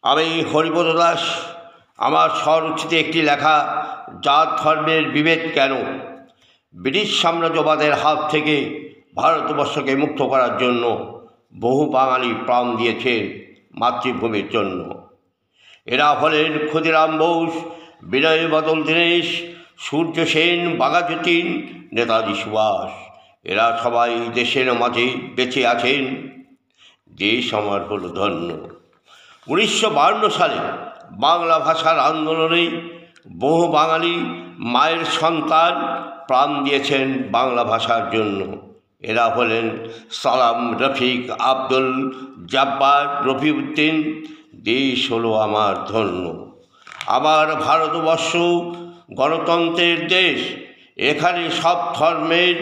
আমি হরিপদ দাস আমার স্বরচিত একটি লেখা জাত ধর্মের বিভেদ কেন ব্রিটিশ সাম্রাজ্যবাদের হাত থেকে ভারতবর্ষকে মুক্ত করার জন্য বহু বাঙালি প্রাণ দিয়েছেন মাতৃভূমির জন্য। এরা হলেন ক্ষুদিরাম বোস, বিনয় বাদল দীনেশ, সূর্য সেন, বাঘাযতীন, নেতাজি সুভাষ। এরা সবাই দেশের মাঝে বেঁচে আছেন। দেশ আমার হলো ধন্য। 1952 সালে বাংলা ভাষার আন্দোলনে বহু বাঙালি মায়ের সন্তান প্রাণ দিয়েছেন বাংলা ভাষার জন্য। এরা হলেন সালাম, রফিক, আব্দুল জব্বার, রফিউদ্দিন। দেশ হলো আমার ধন্য। আমার ভারতবর্ষ গণতন্ত্রের দেশ। এখানে সব ধর্মের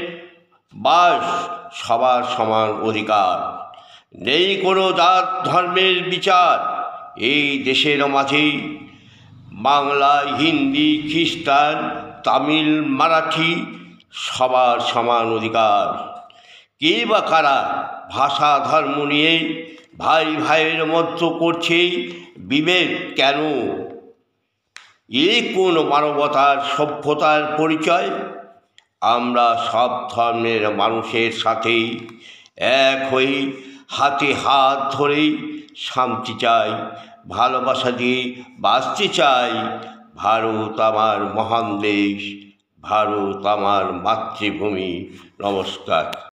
বাস, সবার সমান অধিকার, নেই কোনো জাত ধর্মের বিচার। এই দেশের মাঝে বাংলা, হিন্দি, খ্রিস্টান, তামিল, মারাঠি সবার সমান অধিকার। কে বা কারা ভাষা ধর্ম নিয়ে ভাই ভাইয়ের মধ্যে করছে বিভেদ কেন? এ কোন মানবতার সভ্যতার পরিচয়? আমরা সব ধর্মের মানুষের সাথে এক হয়ে হাতে হাত ধরে শান্তি চাই, ভালোবাসা দিয়ে বাঁচতে চাই। ভারত আমার মহান দেশ, ভারত আমার মাতৃভূমি। নমস্কার।